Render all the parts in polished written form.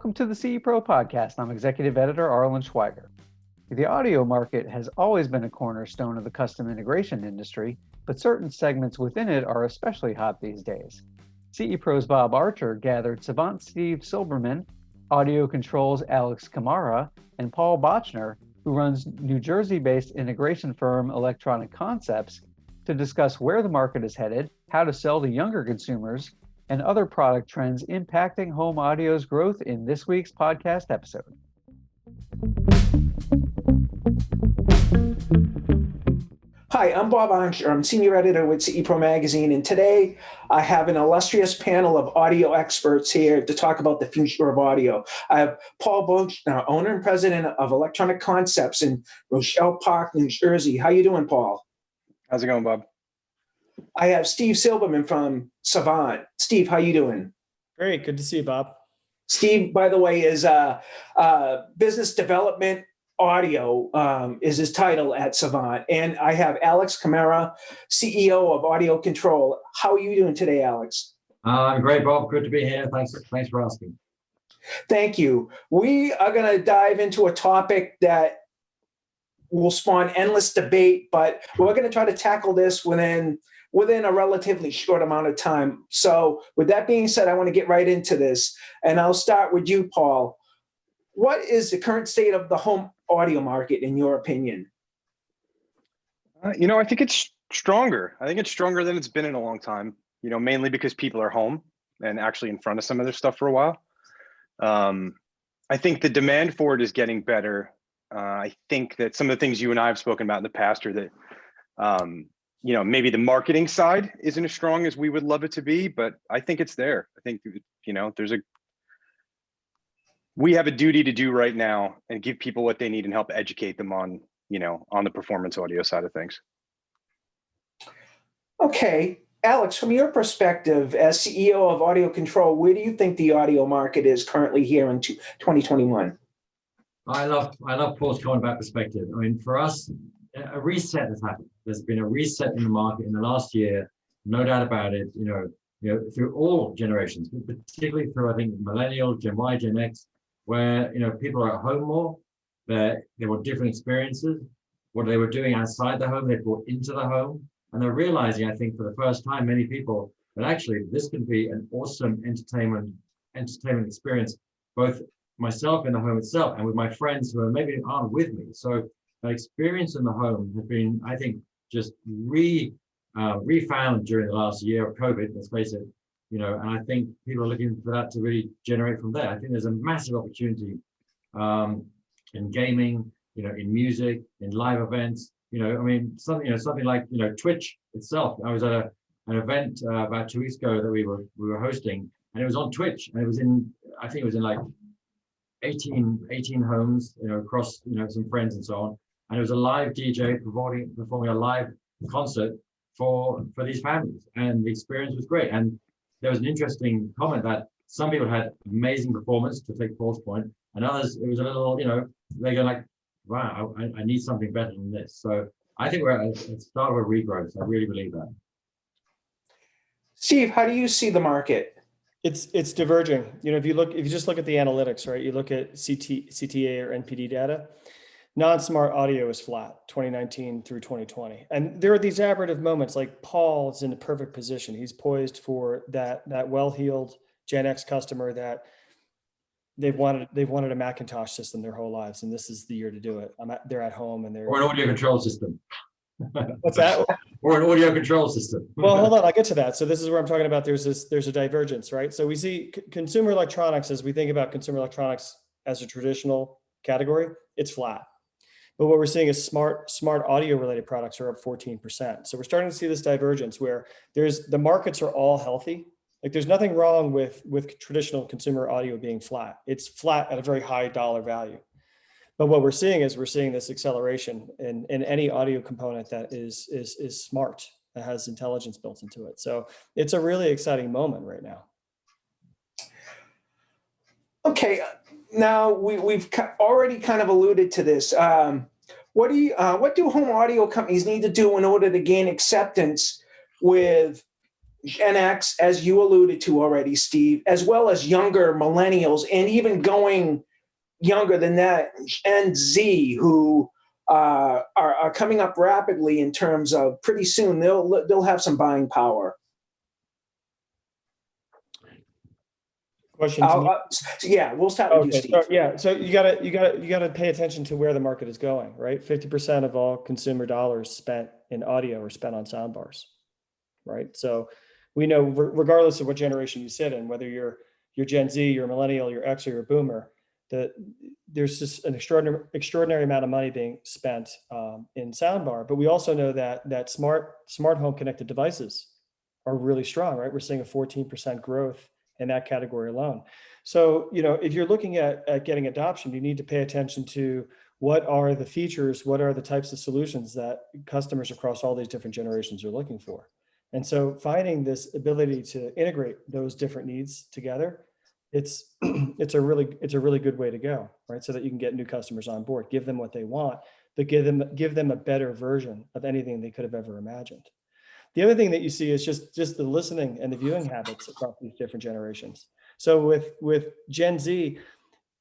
Welcome to the CE Pro podcast. I'm Executive Editor Arlen Schweiger. The audio market has always been a cornerstone of the custom integration industry, but certain segments within it are especially hot these days. CE Pro's Bob Archer gathered Savant Steve Silberman, AudioControl's Alex Camara, and Paul Bochner, who runs New Jersey-based integration firm Electronic Concepts, to discuss where the market is headed, how to sell to younger consumers, and other product trends impacting home audio's growth in this week's podcast episode. Hi, I'm Bob Archer. I'm Senior Editor with CE Pro Magazine, and today I have an illustrious panel of audio experts here to talk about the future of audio. I have Paul Bochner, owner and president of Electronic Concepts in Rochelle Park, New Jersey. How you doing, Paul? How's it going, Bob? I have Steve Silberman from Savant. Steve, how you doing? Great. Good to see you, Bob. Steve, by the way, is business development audio is his title at Savant. And I have Alex Camara, CEO of AudioControl. How are you doing today, Alex? I'm great, Bob. Good to be here. Thanks for asking. Thank you. We are going to dive into a topic that will spawn endless debate, but we're going to try to tackle this within a relatively short amount of time. So with that being said, I want to get right into this. And I'll start with you, Paul. What is the current state of the home audio market, in your opinion? I think it's stronger. I think it's stronger than it's been in a long time, mainly because people are home and actually in front of some of their stuff for a while. I think the demand for it is getting better. I think that some of the things you and I have spoken about in the past are that, maybe the marketing side isn't as strong as we would love it to be, but I think it's there. I think, we have a duty to do right now and give people what they need and help educate them on the performance audio side of things. Okay. Alex, from your perspective as CEO of AudioControl, where do you think the audio market is currently here in 2021? I love Paul's comment about perspective. I mean, for us, a reset has happened. There's been a reset in the market in the last year, no doubt about it. Through all generations, but particularly through, I think, Millennial, Gen Y, Gen X, where people are at home more. There were different experiences. What they were doing outside the home, they brought into the home, and they're realizing, I think, for the first time, many people, that actually this can be an awesome entertainment experience, both myself in the home itself and with my friends who are maybe aren't with me. So the experience in the home has been, I think, just refound during the last year of COVID, let's face it, and I think people are looking for that to really generate from there. I think there's a massive opportunity in gaming, in music, in live events, something like, Twitch itself. I was at an event about 2 weeks ago that we were hosting, and it was on Twitch, and it was in like 18 homes, across, some friends and so on. And it was a live DJ performing a live concert for these families. And the experience was great. And there was an interesting comment that some people had amazing performance, to take Paul's point, and others, it was a little, they go like, wow, I need something better than this. So I think we're at the start of a regrowth. I really believe that. Steve, how do you see the market? It's diverging. If you just look at the analytics, right? You look at CTA or NPD data, non-smart audio is flat 2019 through 2020. And there are these aberrative moments, like Paul is in a perfect position. He's poised for that well-heeled Gen X customer that they've wanted a Macintosh system their whole lives, and this is the year to do it. They're at home and they're or an audio control system. What's that? Or an audio control system. Well, hold on, I'll get to that. So this is where I'm talking about. There's a divergence, right? So we see consumer electronics, as we think about consumer electronics as a traditional category, it's flat. But what we're seeing is smart audio related products are up 14%. So we're starting to see this divergence where the markets are all healthy. Like there's nothing wrong with traditional consumer audio being flat. It's flat at a very high dollar value. But what we're seeing is this acceleration in any audio component that is smart, that has intelligence built into it. So it's a really exciting moment right now. Okay, now we've already kind of alluded to this. What do home audio companies need to do in order to gain acceptance with Gen X, as you alluded to already, Steve, as well as younger millennials, and even going younger than that, Gen Z, who are coming up rapidly in terms of pretty soon they'll have some buying power. Question to me? Yeah, we'll start with you, Steve. So, yeah, so you gotta pay attention to where the market is going, right? 50% of all consumer dollars spent in audio are spent on soundbars, right? So we know, regardless of what generation you sit in, whether you're Gen Z, you're a millennial, you're X, or you're a boomer, that there's just an extraordinary amount of money being spent in soundbar. But we also know that smart home connected devices are really strong, right? We're seeing a 14% growth in that category alone. So, if you're looking at getting adoption, you need to pay attention to what are the features, what are the types of solutions that customers across all these different generations are looking for. And so finding this ability to integrate those different needs together, it's a really good way to go, right? So that you can get new customers on board, give them what they want, but give them a better version of anything they could have ever imagined. The other thing that you see is just the listening and the viewing habits across these different generations. So with Gen Z,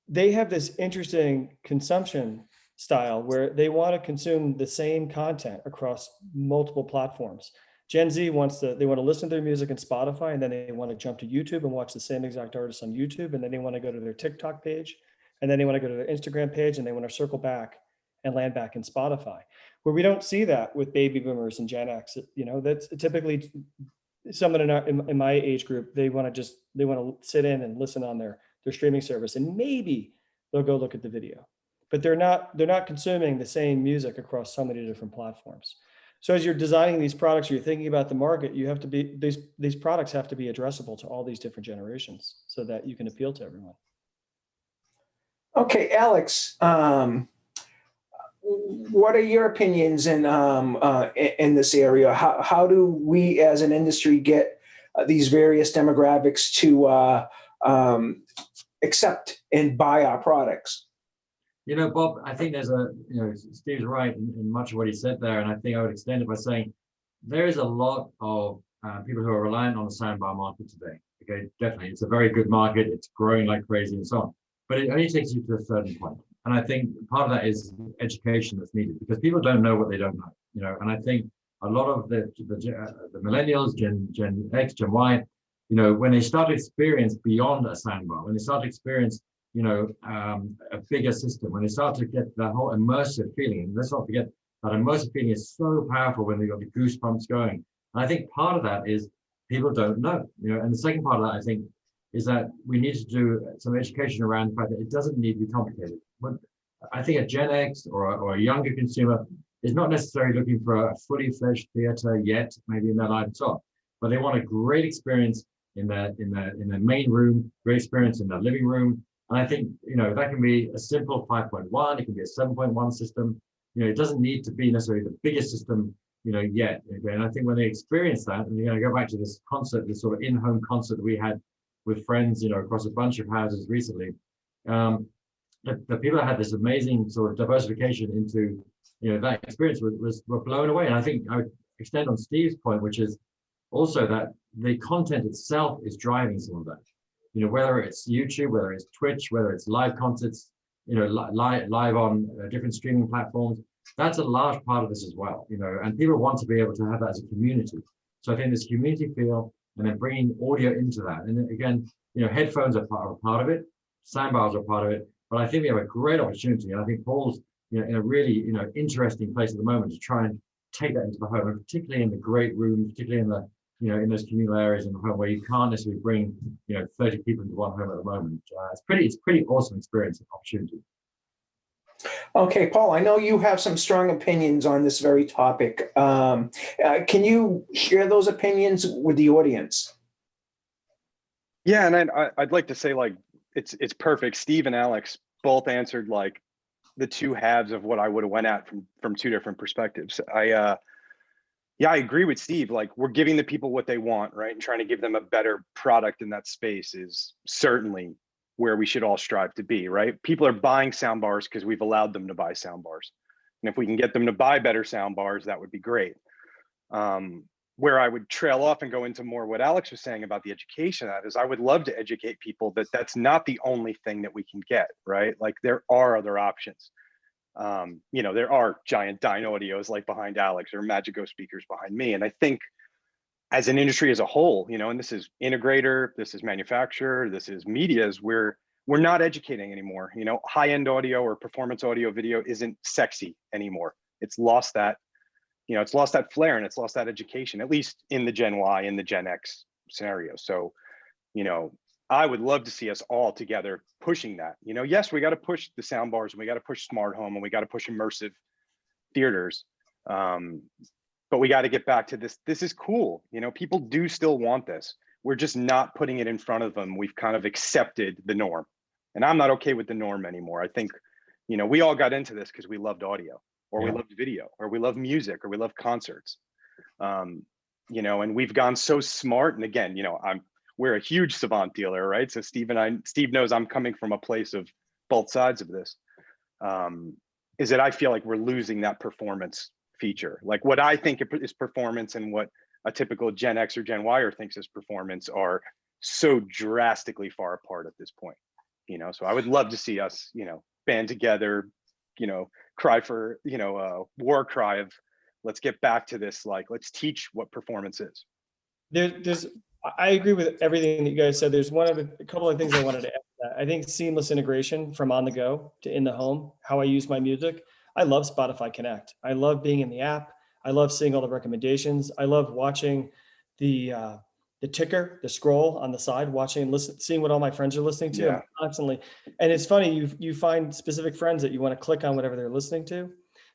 they have this interesting consumption style where they want to consume the same content across multiple platforms. Gen Z they want to listen to their music in Spotify, and then they want to jump to YouTube and watch the same exact artist on YouTube, and then they want to go to their TikTok page, and then they want to go to their Instagram page, and they want to circle back and land back in Spotify. Where we don't see that with baby boomers and Gen X. That's typically someone in my age group. They want to sit in and listen on their streaming service, and maybe they'll go look at the video, but they're not consuming the same music across so many different platforms. So as you're designing these products, you're thinking about the market, you have to be, these products have to be addressable to all these different generations so that you can appeal to everyone. Okay, Alex, what are your opinions in this area? How do we as an industry get these various demographics to accept and buy our products? Bob, I think Steve's right in much of what he said there. And I think I would extend it by saying there is a lot of people who are reliant on the soundbar market today. Okay, definitely. It's a very good market. It's growing like crazy and so on. But it only takes you to a certain point. And I think part of that is education that's needed because people don't know what they don't know. And I think a lot of the millennials, Gen X, Gen Y, when they start to experience beyond a soundbar, when they start to experience a bigger system, when they start to get that whole immersive feeling, and let's not forget that immersive feeling is so powerful when they've got the goosebumps going. And I think part of that is people don't know, and the second part of that, I think, is that we need to do some education around the fact that it doesn't need to be complicated. But I think a Gen X or a younger consumer is not necessarily looking for a fully fledged theater yet, maybe in their life and so on, but they want a great experience in their main room, great experience in their living room. And I think, that can be a simple 5.1, it can be a 7.1 system. It doesn't need to be necessarily the biggest system, yet. Okay? And I think when they experience that, and you're going to go back to this concert, this sort of in-home concert that we had with friends, across a bunch of houses recently, the people that had this amazing sort of diversification into, that experience were blown away. And I think I would extend on Steve's point, which is also that the content itself is driving some of that. Whether it's YouTube, whether it's Twitch, whether it's live concerts, live on different streaming platforms, that's a large part of this as well, and people want to be able to have that as a community. So I think this community feel and then bringing audio into that. And then again, headphones are part of it, soundbars are part of it, but I think we have a great opportunity. And I think Paul's, in a really, interesting place at the moment to try and take that into the home, and particularly in the great rooms, particularly in the, in those communal areas in the home where you can't necessarily bring, 30 people into one home at the moment. It's pretty awesome experience and opportunity. Okay, Paul, I know you have some strong opinions on this very topic. Can you share those opinions with the audience? Yeah, and I'd like to say, it's perfect. Steve and Alex both answered the two halves of what I would have went at from two different perspectives. I agree with Steve. We're giving the people what they want, right? And trying to give them a better product in that space is certainly where we should all strive to be, right? People are buying sound bars because we've allowed them to buy sound bars. And if we can get them to buy better sound bars, that would be great. where I would trail off and go into more what Alex was saying about the education of that is I would love to educate people that that's not the only thing that we can get, right? Like there are other options. You know, there are giant dyno audios like behind Alex or Magico speakers behind me. And I think as an industry as a whole, you know, and this is integrator, this is manufacturer, this is medias, we're not educating anymore. You know, high-end audio or performance audio video isn't sexy anymore. It's lost that, you know, it's lost that flair and it's lost that education, at least in the Gen Y and the Gen X scenario. So, you know, I would love to see us all together pushing that. You know, yes, we got to push the sound bars and we got to push smart home and we got to push immersive theaters. But we got to get back to this. This is cool. You know, people do still want this. We're just not putting it in front of them. We've kind of accepted the norm. And I'm not okay with the norm anymore. I think, you know, we all got into this because we loved audio or we loved video or we love music or we love concerts. You know, and we've gone so smart. And again, you know, we're a huge Savant dealer, right? So Steve knows I'm coming from a place of both sides of this, is that I feel like we're losing that performance feature. Like what I think is performance and what a typical Gen X or Gen Y thinks is performance are so drastically far apart at this point, you know? So I would love to see us, you know, band together, you know, cry for, you know, a war cry of let's get back to this, like, let's teach what performance is. I agree with everything that you guys said. There's a couple of things I wanted to add to that. I think seamless integration from on the go to in the home, how I use my music. I love Spotify Connect. I love being in the app. I love seeing all the recommendations. I love watching the ticker, the scroll on the side, watching and seeing what all my friends are listening to. I'm constantly. And it's funny, you find specific friends that you want to click on whatever they're listening to.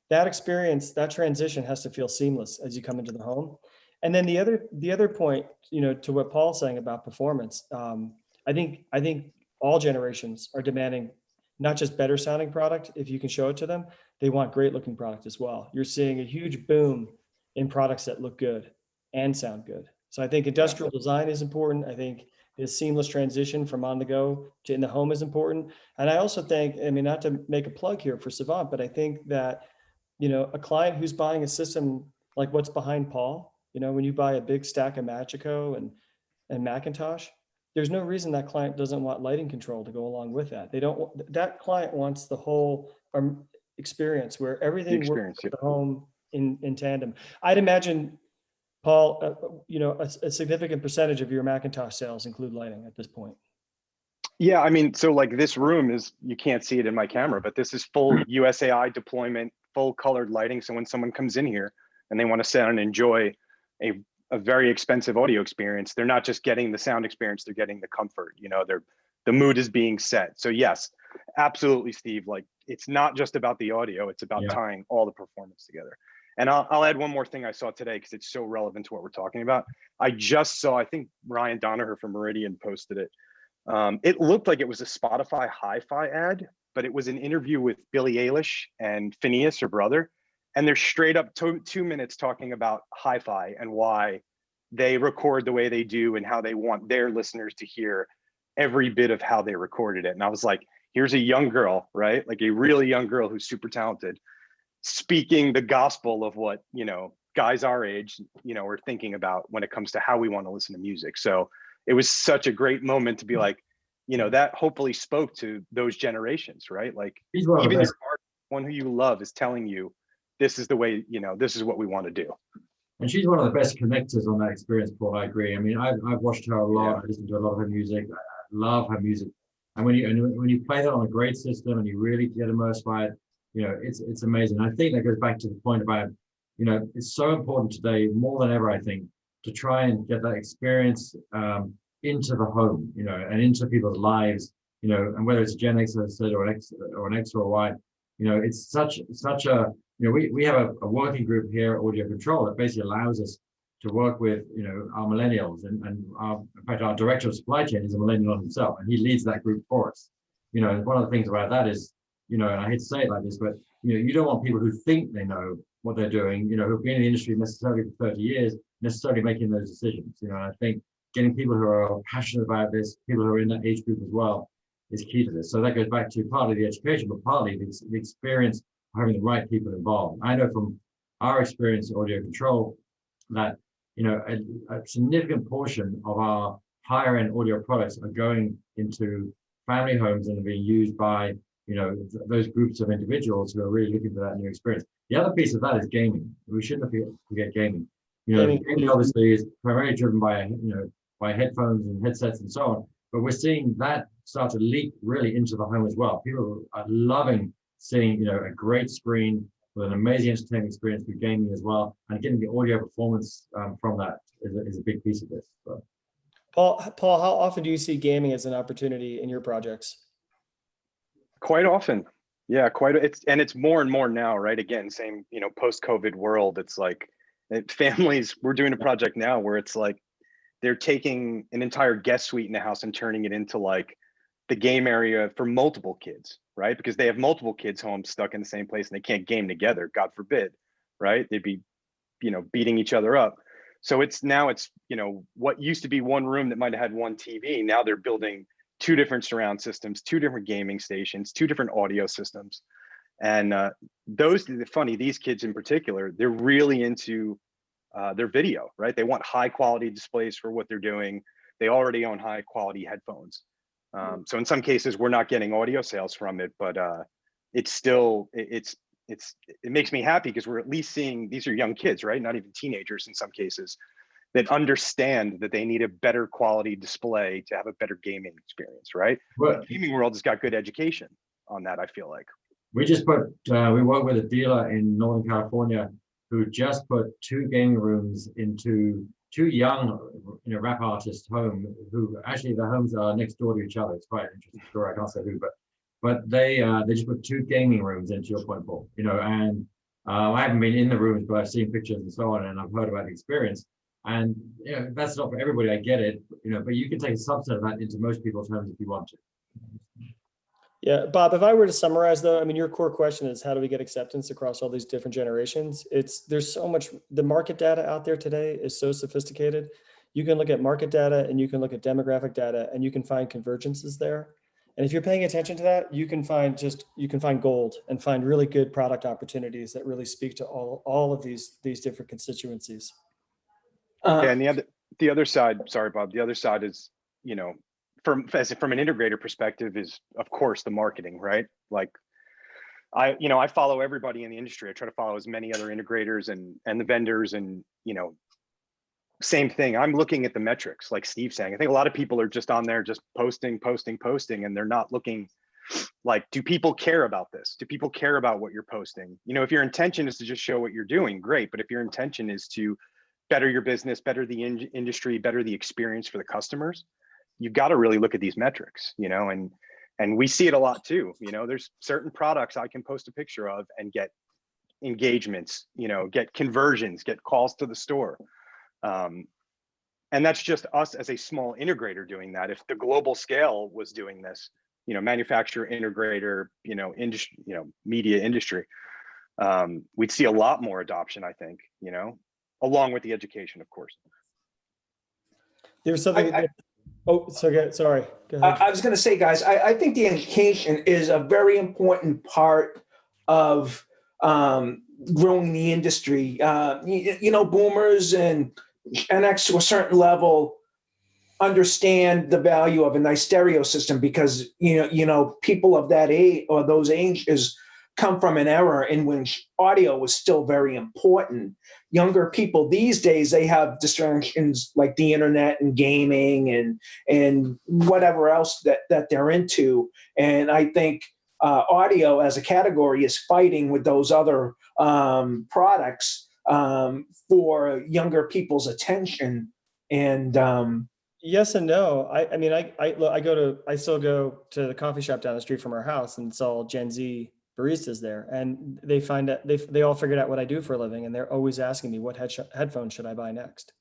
That experience, that transition has to feel seamless as you come into the home. And then the other point, you know, to what Paul's saying about performance, I think all generations are demanding not just better sounding product. If you can show it to them, they want great looking product as well. You're seeing a huge boom in products that look good and sound good. So I think industrial design is important. I think the seamless transition from on the go to in the home is important. And I also think, I mean, not to make a plug here for Savant, but I think that, you know, a client who's buying a system like what's behind Paul, you know, when you buy a big stack of Magico and Macintosh, there's no reason that client doesn't want lighting control to go along with that. That client wants the whole experience where everything works at the home in tandem. I'd imagine, Paul, you know, a significant percentage of your Macintosh sales include lighting at this point. Yeah, I mean, so like this room is, you can't see it in my camera, but this is full USAI deployment, full colored lighting. So when someone comes in here and they want to sit and enjoy a very expensive audio experience, they're not just getting the sound experience, they're getting the comfort, you know, the mood is being set. So yes, absolutely, Steve, like it's not just about the audio, it's about tying all the performance together. And I'll add one more thing I saw today because it's so relevant to what we're talking about. I just saw, I think Ryan Donaher from Meridian posted it. It looked like it was a Spotify hi-fi ad, but it was an interview with Billie Eilish and Phineas, her brother. And they're straight up 2 minutes talking about hi-fi and why they record the way they do and how they want their listeners to hear every bit of how they recorded it. And I was like, here's a young girl, right? Like a really young girl who's super talented, speaking the gospel of what, you know, guys our age, you know, are thinking about when it comes to how we want to listen to music. So it was such a great moment to be like, you know, that hopefully spoke to those generations, right? Like even the one who you love is telling you, this is the way, you know, this is what we want to do. And she's one of the best connectors on that experience, Paul. I agree. I mean, I've watched her a lot. I listen to a lot of her music. I love her music. And when you play that on a great system and you really get immersed by it, you know, it's amazing. I think that goes back to the point about, you know, it's so important today more than ever, I think, to try and get that experience into the home, you know, and into people's lives, you know, and whether it's a Gen X, as I said, or an X or a Y, you know, it's such a, you know, we have a working group here at AudioControl that basically allows us to work with, you know, our millennials and in fact, our director of supply chain is a millennial himself, and he leads that group for us. You know, and one of the things about that is, you know, and I hate to say it like this, but, you know, you don't want people who think they know what they're doing, you know, who've been in the industry necessarily for 30 years, necessarily making those decisions. You know, and I think getting people who are passionate about this, people who are in that age group as well, is key to this. So that goes back to partly the education, but partly the experience of having the right people involved. I know from our experience at AudioControl that a significant portion of our higher end audio products are going into family homes and are being used by, those groups of individuals who are really looking for that new experience. The other piece of that is gaming. We shouldn't forget gaming. Gaming obviously is primarily driven by, by headphones and headsets and so on, but we're seeing that start to leak really into the home as well. People are loving seeing, a great screen with an amazing entertainment experience through gaming as well, and getting the audio performance from that is a big piece of this. So. Paul, how often do you see gaming as an opportunity in your projects? Quite often. Yeah, it's more and more now, right? Again, same, post-COVID world. It's like families, we're doing a project now where it's like they're taking an entire guest suite in the house and turning it into like the game area for multiple kids, right? Because they have multiple kids home stuck in the same place and they can't game together, God forbid, right? They'd be, beating each other up. So it's what used to be one room that might have had one TV. Now they're building 2 different surround systems, 2 different gaming stations, 2 different audio systems. And these kids in particular, they're really into their video, right? They want high quality displays for what they're doing. They already own high quality headphones. So in some cases, we're not getting audio sales from it, but it's still, it makes me happy because we're at least seeing, these are young kids, right? Not even teenagers in some cases, that understand that they need a better quality display to have a better gaming experience, right? Well, the gaming world has got good education on that, I feel like. We just we work with a dealer in Northern California who just put 2 gaming rooms into 2 young, rap artists' home, who actually the homes are next door to each other. It's quite an interesting story. I can't say who, but they just put 2 gaming rooms into your point, Paul. And I haven't been in the rooms, but I've seen pictures and so on, and I've heard about the experience. And that's not for everybody. I get it, but you can take a subset of that into most people's homes if you want to. Yeah, Bob, if I were to summarize though, I mean, your core question is how do we get acceptance across all these different generations? There's so much, the market data out there today is so sophisticated. You can look at market data and you can look at demographic data and you can find convergences there. And if you're paying attention to that, you can find gold and find really good product opportunities that really speak to all of these different constituencies. And the other side, sorry, Bob, the other side is, from an integrator perspective is, of course, the marketing, right? Like I follow everybody in the industry. I try to follow as many other integrators and the vendors and, same thing. I'm looking at the metrics, like Steve's saying. I think a lot of people are just on there just posting, and they're not looking like, do people care about this? Do people care about what you're posting? If your intention is to just show what you're doing, great. But if your intention is to better your business, better the industry, better the experience for the customers, you've got to really look at these metrics, and we see it a lot too. There's certain products I can post a picture of and get engagements, get conversions, get calls to the store. And that's just us as a small integrator doing that. If the global scale was doing this, manufacturer, integrator, industry, media industry, we'd see a lot more adoption, I think, along with the education, of course. There's something. Sorry. Go ahead. I was going to say, guys, I think the education is a very important part of growing the industry. Boomers and Gen X to a certain level understand the value of a nice stereo system because people of that age or those ages come from an era in which audio was still very important. Younger people these days, they have distractions like the internet and gaming and whatever else that they're into. And I think audio as a category is fighting with those other products for younger people's attention. And yes and no. I still go to the coffee shop down the street from our house, and it's all Gen Z baristas there, and they find that they all figured out what I do for a living, and they're always asking me what headphones should I buy next.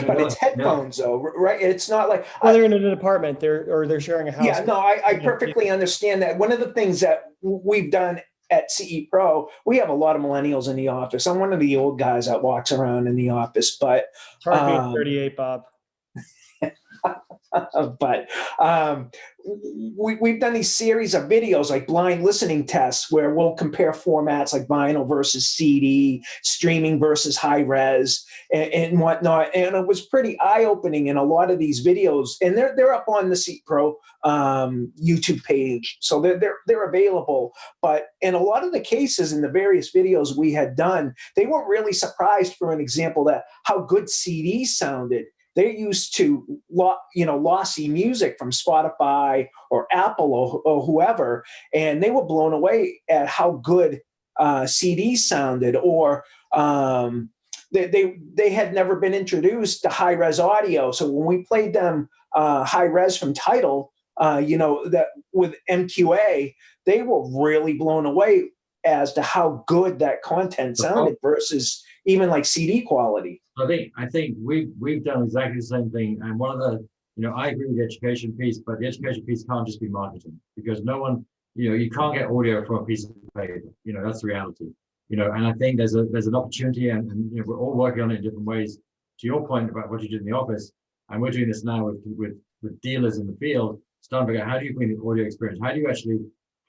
But it's headphones though, right? It's not like they're in an apartment, they're sharing a house. Yeah, no, I perfectly understand that. One of the things that we've done at CE Pro, we have a lot of millennials in the office. I'm one of the old guys that walks around in the office, but it's hard being 38, Bob. But we've done these series of videos like blind listening tests where we'll compare formats like vinyl versus CD, streaming versus high res, and whatnot. And it was pretty eye opening in a lot of these videos. And they're up on the Seat Pro YouTube page, so they're available. But in a lot of the cases in the various videos we had done, they weren't really surprised, for an example, that how good CDs sounded. They're used to, lossy music from Spotify or Apple or whoever, and they were blown away at how good CDs sounded. Or they had never been introduced to high res audio. So when we played them high res from Tidal, that with MQA, they were really blown away as to how good that content sounded versus even like CD quality. I think we've done exactly the same thing. And one of the, I agree with the education piece, but the education piece can't just be marketing, because no one, you can't get audio from a piece of paper. That's the reality. And I think there's an opportunity, and we're all working on it in different ways. To your point about what you did in the office, and we're doing this now with dealers in the field, starting to figure out, how do you bring the audio experience? How do you actually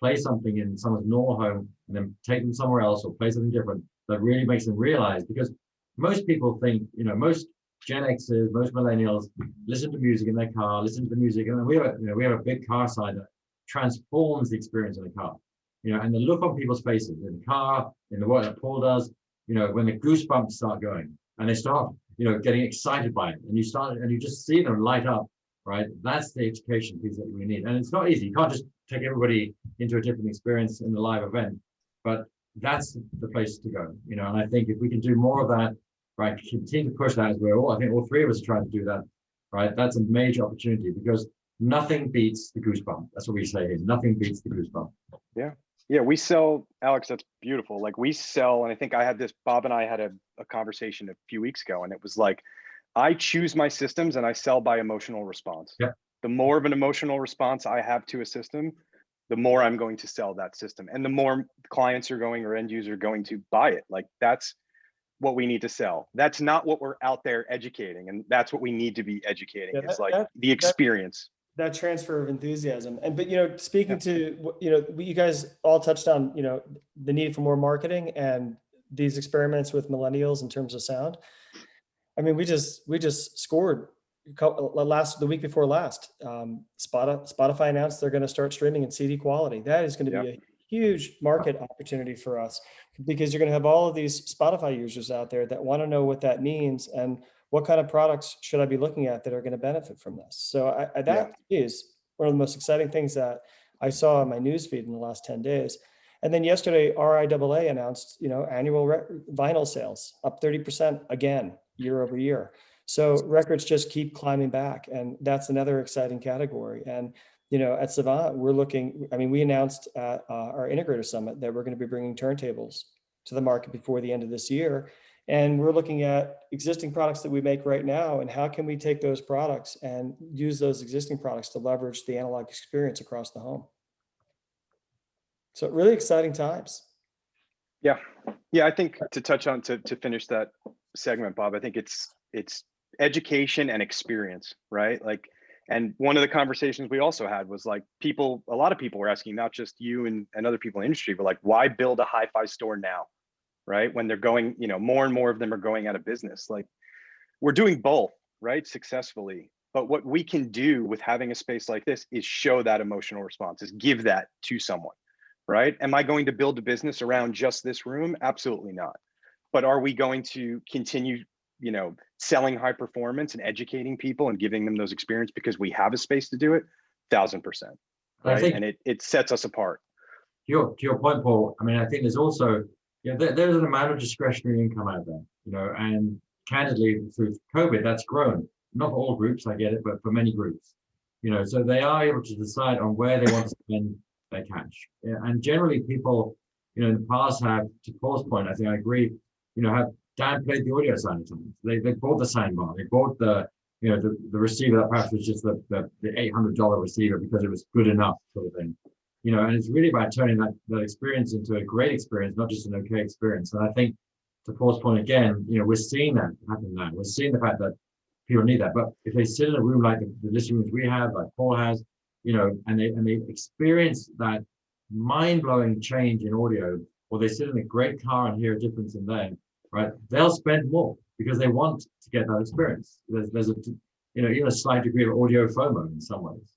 play something in someone's normal home and then take them somewhere else or play something different that really makes them realize? Because most people think, most Gen Xers, most millennials listen to music in their car, listen to the music, and we have a big car side that transforms the experience in the car. And the look on people's faces in the car, in the work that Paul does, when the goosebumps start going and they start, getting excited by it, and you just see them light up, right? That's the education piece that we need. And it's not easy. You can't just take everybody into a different experience in the live event, but that's the place to go, and I think if we can do more of that, right, continue to push that, as I think all three of us are trying to do that, right? That's a major opportunity, because nothing beats the goosebump. That's what we say here. Nothing beats the goosebump. Yeah, we sell, Alex, that's beautiful. Like, we sell, and I think Bob and I had a conversation a few weeks ago, and it was like, I choose my systems and I sell by emotional response. Yeah. The more of an emotional response I have to a system, the more I'm going to sell that system, and the more clients are going, or end users are going to buy it. Like, that's what we need to sell. That's not what we're out there educating, and that's what we need to be educating. It's like the experience. That transfer of enthusiasm. But speaking to you guys all touched on the need for more marketing and these experiments with millennials in terms of sound. I mean, we just scored the week before last. Spotify announced they're going to start streaming in CD quality. That is going to be a huge market opportunity for us, because you're going to have all of these Spotify users out there that want to know what that means and what kind of products should I be looking at that are going to benefit from this. So that is one of the most exciting things that I saw in my newsfeed in the last 10 days. And then yesterday, RIAA announced, annual vinyl sales up 30% again, year over year. So records just keep climbing back, and that's another exciting category. And at Savant, we announced at our Integrator Summit that we're going to be bringing turntables to the market before the end of this year. And we're looking at existing products that we make right now, and how can we take those products and use those existing products to leverage the analog experience across the home. So really exciting times. Yeah. I think to touch on, to finish that segment, Bob, I think it's education and experience, right? Like, and one of the conversations we also had was like, a lot of people were asking, not just you and other people in the industry, but like, why build a hi-fi store now, right? When they're going, more and more of them are going out of business. Like, we're doing both, right, successfully. But what we can do with having a space like this is show that emotional response, is give that to someone, right? Am I going to build a business around just this room? Absolutely not. But are we going to continue, selling high performance and educating people and giving them those experiences because we have a space to do it? 1,000%. Right? And it sets us apart. To your point, Paul, I mean, I think there's also, there's an amount of discretionary income out there, and candidly, through COVID, that's grown. Not for all groups, I get it, but for many groups, so they are able to decide on where they want to spend their cash. Yeah, and generally people, in the past have, to Paul's point, I think I agree, have downplayed the audio side of things. They bought the soundbar, they bought the receiver that perhaps was just the $800 receiver because it was good enough, sort of thing. And it's really about turning that experience into a great experience, not just an okay experience. And I think, to Paul's point again, we're seeing that happen now. We're seeing the fact that people need that. But if they sit in a room like the listening rooms we have, like Paul has, and they experience that mind-blowing change in audio, or they sit in a great car and hear a difference in them, right? They'll spend more because they want to get that experience. There's a even a slight degree of audio FOMO in some ways.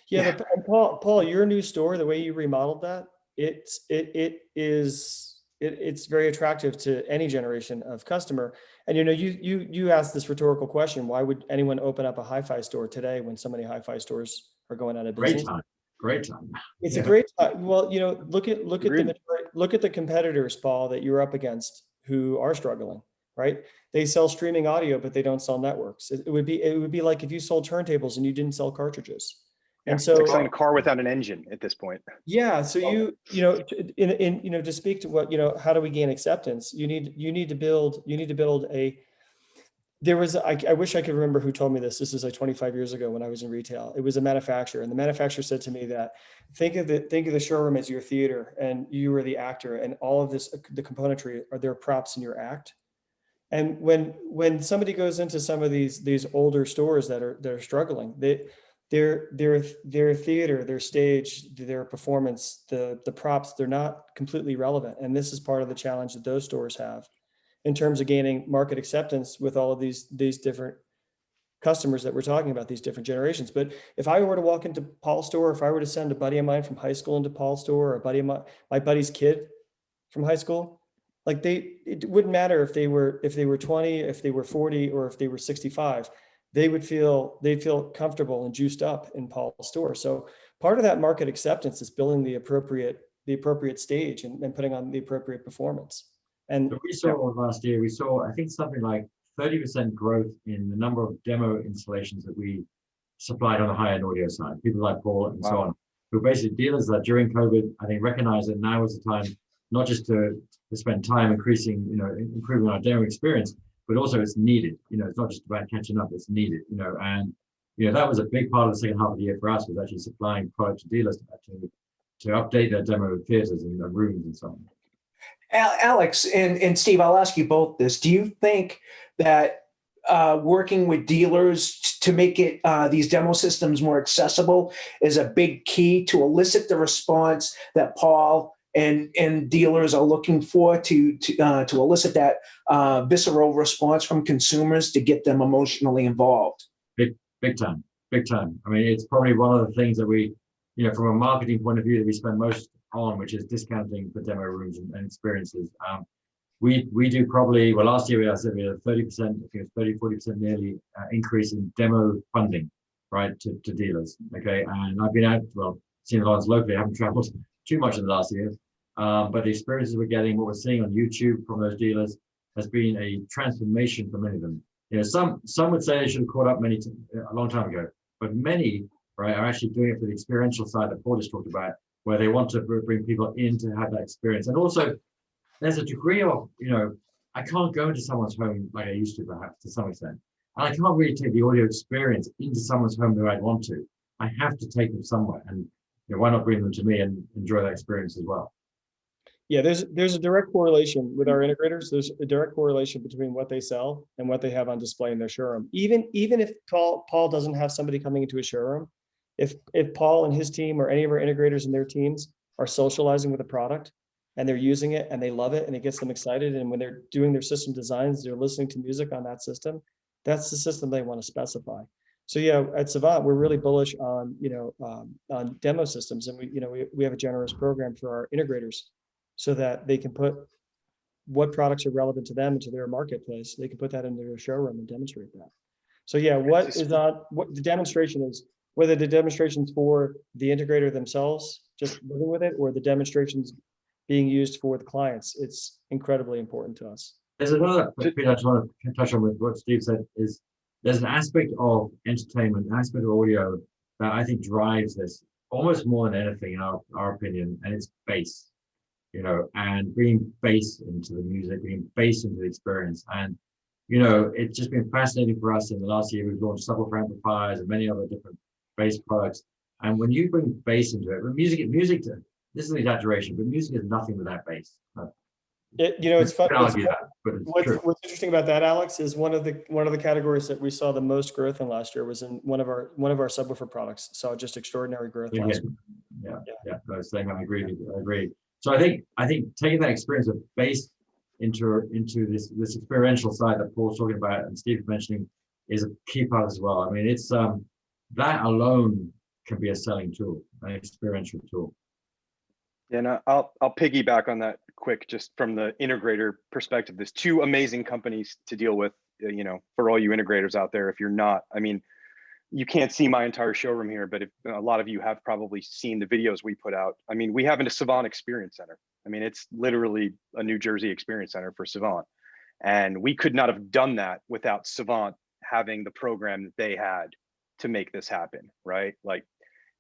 Yeah, but Paul, your new store, the way you remodeled that, it's very attractive to any generation of customer. And you asked this rhetorical question: why would anyone open up a hi-fi store today when so many hi-fi stores are going out of business? Great time. It's a great time. Well, look at the competitors, Paul, that you're up against who are struggling, right? They sell streaming audio, but they don't sell networks. It would be like if you sold turntables and you didn't sell cartridges. And so it's like selling a car without an engine at this point. Yeah. So to speak to what, how do we gain acceptance? You need to build a. I wish I could remember who told me this. This is like 25 years ago when I was in retail. It was a manufacturer, and the manufacturer said to me that think of the showroom as your theater, and you are the actor, and all of this, the componentry, are their props in your act. And when somebody goes into some of these older stores that are struggling, their theater, their stage, their performance, the props, they're not completely relevant. And this is part of the challenge that those stores have in terms of gaining market acceptance with all of these different customers that we're talking about, these different generations. But if I were to walk into Paul's store, if I were to send a buddy of mine from high school into Paul's store, or a buddy of my buddy's kid from high school, like it wouldn't matter if they were 20, if they were 40, or if they were 65, they'd feel comfortable and juiced up in Paul's store. So part of that market acceptance is building the appropriate stage and putting on the appropriate performance. And so we saw last year, I think something like 30% growth in the number of demo installations that we supplied on the high-end audio side. People like Paul and so on, who basically dealers that during COVID, I think recognize that now is the time not just to spend time improving our demo experience, but also it's needed. It's not just about catching up, it's needed. And that was a big part of the second half of the year for us, was actually supplying product to dealers to update their demo theaters and rooms and so on. Alex and Steve, I'll ask you both this. Do you think that working with dealers to make these demo systems more accessible is a big key to elicit the response that Paul and dealers are looking for to elicit that visceral response from consumers to get them emotionally involved? Big time. I mean, it's probably one of the things that we, from a marketing point of view, that we spend most on, which is discounting for demo rooms and experiences. We do probably, last year we had a 30%, I think it's 30-40% nearly increase in demo funding, right, to dealers. Okay, and I've been out, seeing a lot locally. I haven't traveled too much in the last year, but the experiences we're getting, what we're seeing on YouTube from those dealers, has been a transformation for many of them. Some would say they should have caught up a long time ago, but many, right, are actually doing it for the experiential side that Paul just talked about, where they want to bring people in to have that experience. And also, there's a degree of, I can't go into someone's home like I used to, perhaps, to some extent. And I can't really take the audio experience into someone's home the way I'd want to. I have to take them somewhere. And why not bring them to me and enjoy that experience as well? Yeah, there's a direct correlation with our integrators. There's a direct correlation between what they sell and what they have on display in their showroom. Even if Paul doesn't have somebody coming into a showroom, if Paul and his team or any of our integrators and their teams are socializing with a product and they're using it and they love it and it gets them excited, and when they're doing their system designs, they're listening to music on that system, that's the system they want to specify. So yeah, at Savant, we're really bullish on on demo systems, and we have a generous program for our integrators so that they can put what products are relevant to them and to their marketplace. They can put that into their showroom and demonstrate that. So yeah, what the demonstration is, whether the demonstration's for the integrator themselves, just living with it, or the demonstrations being used for the clients, it's incredibly important to us. There's another thing I just want to touch on with what Steve said, is there's an aspect of entertainment, an aspect of audio that I think drives this almost more than anything in our opinion, and it's bass, and bringing bass into the music, bringing bass into the experience. And it's just been fascinating for us. In the last year, we've launched subwoofer amplifiers and many other different bass products. And when you bring bass into it, music, this is an exaggeration, but music is nothing without bass. It's fun. You can argue that, but it's true. What's interesting about that, Alex, is one of the categories that we saw the most growth in last year was in one of our subwoofer products. Saw just extraordinary growth last year. Yeah. I was saying I agree. I agree. So I think taking that experience of base into this experiential side that Paul's talking about and Steve's mentioning is a key part as well. I mean, it's that alone can be a selling tool, an experiential tool. And I'll piggyback on that quick, just from the integrator perspective. There's two amazing companies to deal with, for all you integrators out there. If you're not, I mean, you can't see my entire showroom here, but if a lot of you have probably seen the videos we put out. I mean, we have a Savant Experience Center. I mean, it's literally a New Jersey Experience Center for Savant. And we could not have done that without Savant having the program that they had to make this happen, right? Like,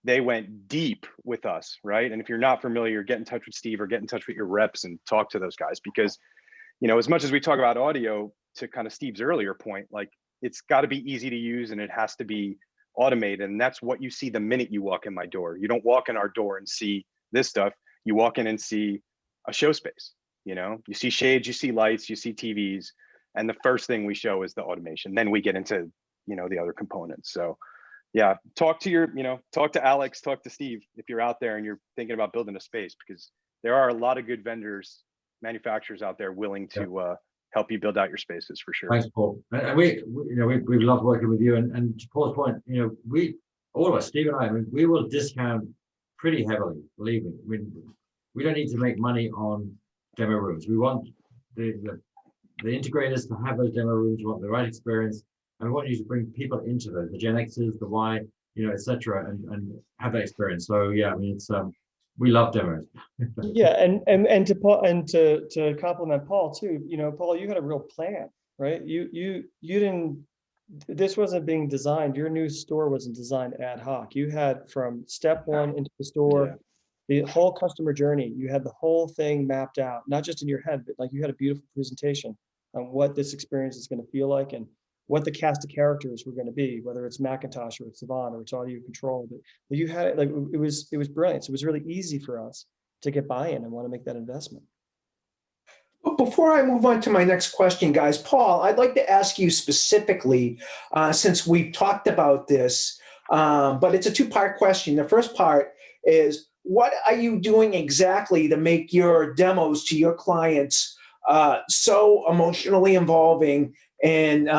they went deep with us, right? And if you're not familiar, get in touch with Steve or get in touch with your reps and talk to those guys, because, as much as we talk about audio, to kind of Steve's earlier point, like, it's got to be easy to use and it has to be automated. And that's what you see the minute you walk in my door. You don't walk in our door and see this stuff. You walk in and see a show space. You see shades, you see lights, you see TVs, and the first thing we show is the automation. Then we get into, the other components. So yeah, talk to Alex, talk to Steve if you're out there and you're thinking about building a space, because there are a lot of good vendors, manufacturers out there willing to help you build out your spaces for sure. Thanks, Paul. And we've loved working with you. And to Paul's point, all of us, Steve and I mean, we will discount pretty heavily, believe me. We don't need to make money on demo rooms. We want the integrators to have those demo rooms. We want the right experience. And we want you to bring people into those, the Gen X's, the Y, et cetera, and have that experience. So yeah, I mean, it's we love demos. Yeah, and to Paul, and to compliment Paul too. Paul, you had a real plan, right? You didn't. This wasn't being designed. Your new store wasn't designed ad hoc. You had from step one into the store, the whole customer journey. You had the whole thing mapped out, not just in your head, but like you had a beautiful presentation on what this experience is going to feel like and what the cast of characters were going to be, whether it's Macintosh or it's Savant or it's AudioControl. But you had it, like, it was brilliant. So it was really easy for us to get buy-in and want to make that investment. Before I move on to my next question, guys, Paul, I'd like to ask you specifically, since we've talked about this, but it's a two-part question. The first part is, what are you doing exactly to make your demos to your clients so emotionally involving and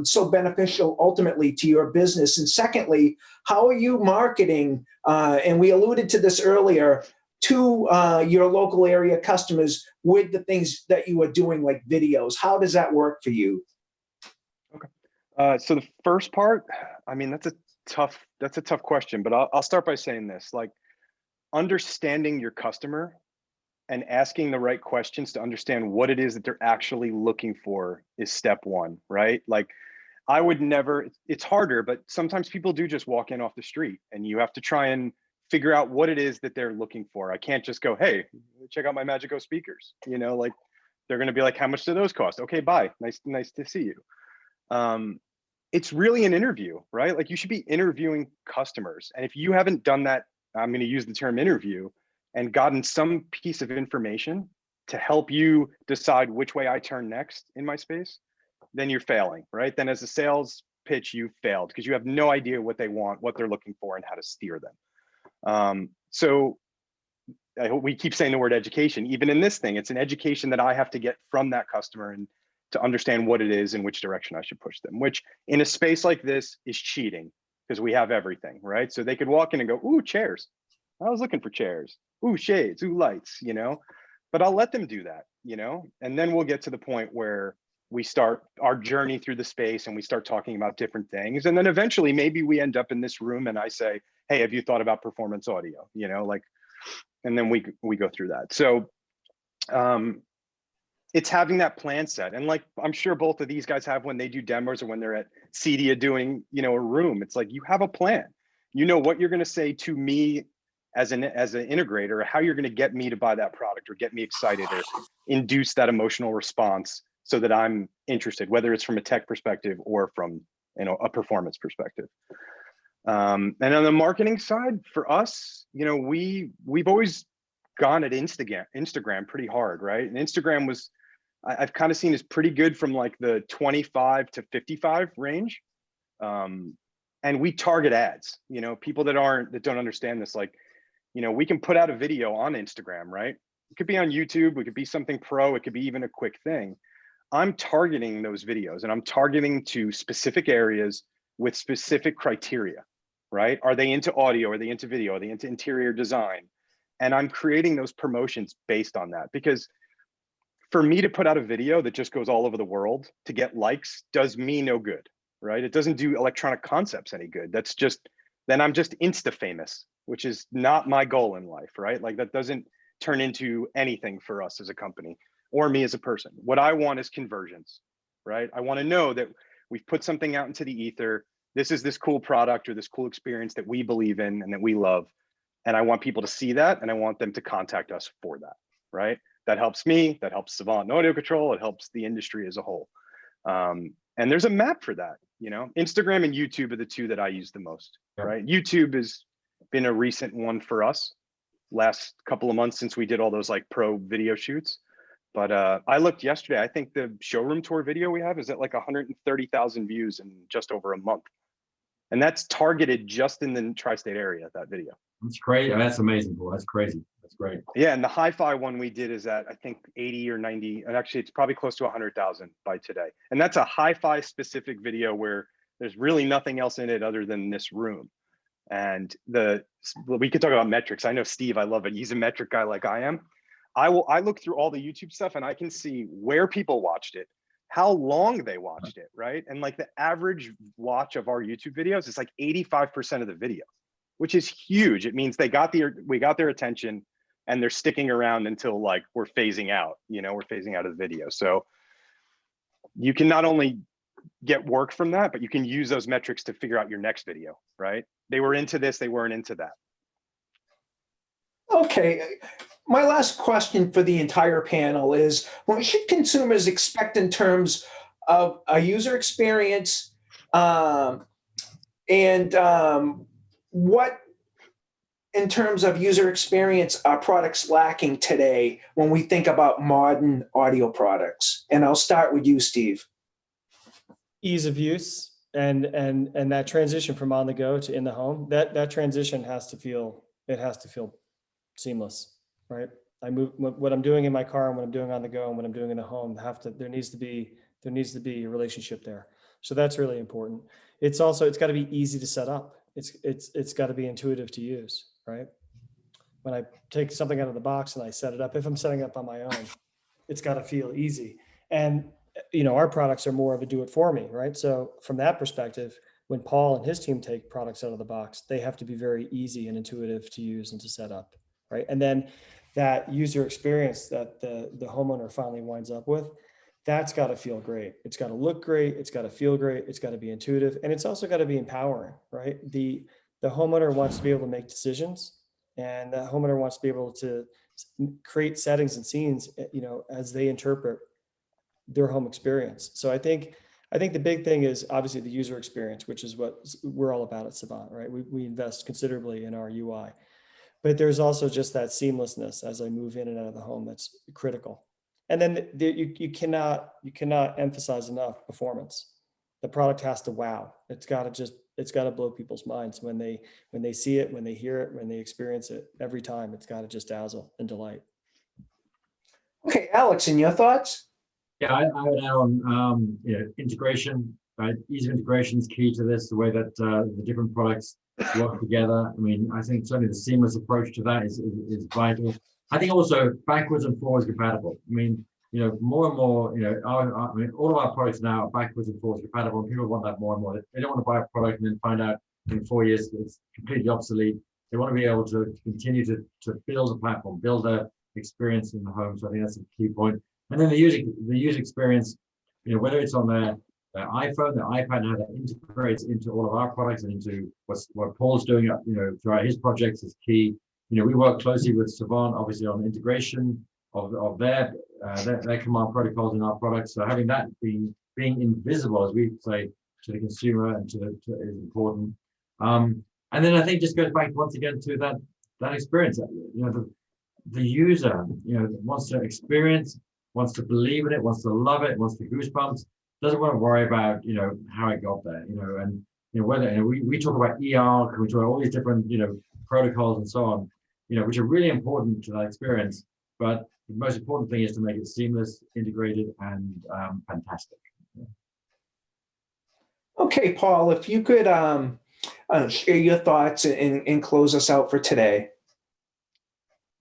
so beneficial ultimately to your business? And secondly, how are you marketing, and we alluded to this earlier, to your local area customers with the things that you are doing, like videos? How does that work for you? Okay. So the first part, I mean, that's a tough question, but I'll start by saying this, like, understanding your customer and asking the right questions to understand what it is that they're actually looking for is step one, right? Like, I would never, it's harder, but sometimes people do just walk in off the street and you have to try and figure out what it is that they're looking for. I can't just go, hey, check out my Magico speakers. Like, they're going to be like, how much do those cost? Okay, bye. Nice to see you. It's really an interview, right? Like, you should be interviewing customers. And if you haven't done that, I'm going to use the term interview, and gotten some piece of information to help you decide which way I turn next in my space, then you're failing, right? Then as a sales pitch, you failed because you have no idea what they want, what they're looking for, and how to steer them. So I hope we keep saying the word education. Even in this thing, it's an education that I have to get from that customer and to understand what it is and which direction I should push them, which in a space like this is cheating because we have everything, right? So they could walk in and go, ooh, chairs. I was looking for chairs. Ooh, shades, ooh, lights, but I'll let them do that, and then we'll get to the point where we start our journey through the space and we start talking about different things. And then eventually maybe we end up in this room and I say, hey, have you thought about performance audio? And then we go through that. So it's having that plan set. And like, I'm sure both of these guys have when they do demos or when they're at CEDIA doing, a room, it's like, you have a plan, what you're going to say to me as an integrator, or how you're going to get me to buy that product or get me excited or induce that emotional response so that I'm interested, whether it's from a tech perspective or from a performance perspective. And on the marketing side for us, we've always gone at Instagram pretty hard, right? And Instagram was, I've kind of seen is pretty good from like the 25 to 55 range. And we target ads, you know, people that don't understand this, like, you know, we can put out a video on Instagram, right? It could be on YouTube, it could be something pro, it could be even a quick thing. I'm targeting those videos and I'm targeting to specific areas with specific criteria, right? Are they into audio? Are they into video? Are they into interior design? And I'm creating those promotions based on that, because for me to put out a video that just goes all over the world to get likes does me no good, right? It doesn't do electronic concepts any good. That's just, then I'm just Insta famous, which is not my goal in life, right? Like that doesn't turn into anything for us as a company or me as a person. What I want is conversions, right? I want to know that we've put something out into the ether. This is this cool product or this cool experience that we believe in and that we love. And I want people to see that, and I want them to contact us for that, right? That helps me, that helps Savant and AudioControl, it helps the industry as a whole. And there's a map for that, you know? Instagram and YouTube are the two that I use the most, right? YouTube has been a recent one for us, last couple of months since we did all those like pro video shoots. But I looked yesterday, I think the showroom tour video we have is at like 130,000 views in just over a month. And that's targeted just in the tri-state area, that video. That's crazy. That's amazing, boy. That's crazy. That's great. Yeah, and the hi-fi one we did is at, I think, 80 or 90, and actually it's probably close to 100,000 by today. And that's a hi-fi specific video where there's really nothing else in it other than this room. And we could talk about metrics. I know Steve, I love it. He's a metric guy like I am. I look through all the YouTube stuff and I can see where people watched it, how long they watched it, right? And like the average watch of our YouTube videos is like 85% of the video, which is huge. It means we got their attention and they're sticking around until like we're phasing out, you know, we're phasing out of the video. So you can not only get work from that, but you can use those metrics to figure out your next video, right? They were into this, they weren't into that. Okay. My last question for the entire panel is, what should consumers expect in terms of a user experience, and what in terms of user experience are products lacking today when we think about modern audio products? And I'll start with you, Steve. Ease of use and that transition from on the go to in the home, that transition has to feel seamless, right? I move what I'm doing in my car and what I'm doing on the go and what I'm doing in the home there needs to be a relationship there. So that's really important. It's got to be easy to set up. It's got to be intuitive to use, right? When I take something out of the box and I set it up, if I'm setting it up on my own, it's got to feel easy. And you know, our products are more of a do it for me, right? So from that perspective, when Paul and his team take products out of the box, they have to be very easy and intuitive to use and to set up, right? And then that user experience that the homeowner finally winds up with, that's got to feel great. It's got to look great. It's got to feel great. It's got to be intuitive. And it's also got to be empowering, right? The homeowner wants to be able to make decisions, and the homeowner wants to be able to create settings and scenes, you know, as they interpret their home experience. So I think the big thing is obviously the user experience, which is what we're all about at Savant, right? We invest considerably in our UI, but there's also just that seamlessness as I move in and out of the home that's critical. And then you cannot emphasize enough performance. The product has to wow. It's got to blow people's minds when they see it, when they hear it, when they experience it. Every time it's got to just dazzle and delight. Okay, Alex, and your thoughts? Yeah, I would add on, integration, right? Ease of integration is key to this, the way that the different products work together. I mean, I think certainly the seamless approach to that is vital. I think also backwards and forwards compatible. I mean, more and more, all of our products now are backwards and forwards compatible, and people want that more and more. They don't want to buy a product and then find out in 4 years it's completely obsolete. They want to be able to continue to build a platform, build a experience in the home. So I think that's a key point. And then the user experience, whether it's on their iPhone, their iPad, how that integrates into all of our products and into what Paul's doing, throughout his projects is key. We work closely with Savant, obviously, on integration of their command protocols in our products. So having that being invisible, as we say, to the consumer and is important. And then I think just goes back once again to that experience. the user, wants to experience, wants to believe in it, wants to love it, wants the goosebumps, doesn't want to worry about, how it got there, and whether we talk about ER, we talk about all these different, protocols and so on, which are really important to that experience. But the most important thing is to make it seamless, integrated, and fantastic. Okay, Paul, if you could share your thoughts and close us out for today.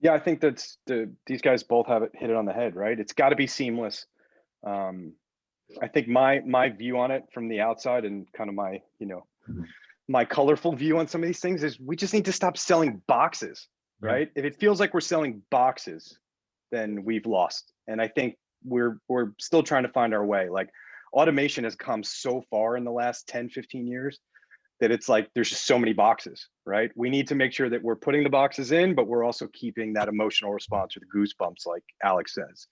Yeah, I think that's these guys both have hit it on the head, right? It's got to be seamless. I think my view on it from the outside and kind of my, my colorful view on some of these things is we just need to stop selling boxes, right? If it feels like we're selling boxes, then we've lost. And I think we're still trying to find our way. Like automation has come so far in the last 10, 15 years that it's like, there's just so many boxes, right? We need to make sure that we're putting the boxes in, but we're also keeping that emotional response or the goosebumps, like Alex says.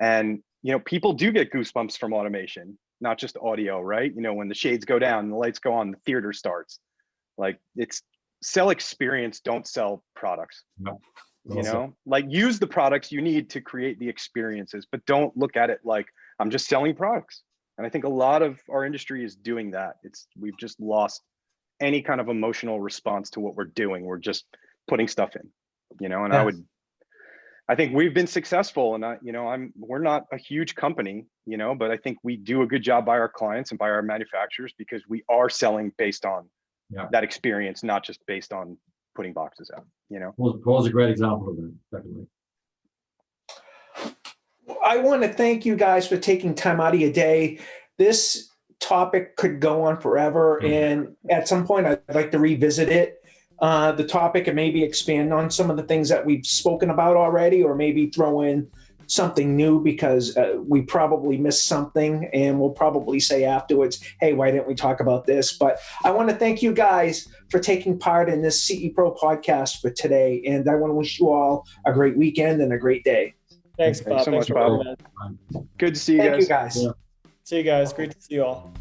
And, people do get goosebumps from automation, not just audio, right? When the shades go down and the lights go on, the theater starts. Like it's sell experience, don't sell products. No. Like use the products you need to create the experiences, but don't look at it like I'm just selling products. And I think a lot of our industry is doing that. We've just lost any kind of emotional response to what we're doing. We're just putting stuff in, and yes. I think we've been successful, and we're not a huge company, but I think we do a good job by our clients and by our manufacturers because we are selling based on that experience, not just based on putting boxes out, Paul's a great example of that, definitely. I want to thank you guys for taking time out of your day. This topic could go on forever, and at some point I'd like to revisit it. The topic and maybe expand on some of the things that we've spoken about already, or maybe throw in something new because we probably missed something and we'll probably say afterwards, hey, why didn't we talk about this? But I want to thank you guys for taking part in this CE Pro podcast for today. And I want to wish you all a great weekend and a great day. Thanks, Bob. Thanks so much, Bob. Good to see you guys. Thank you guys. See you guys. Great to see you all.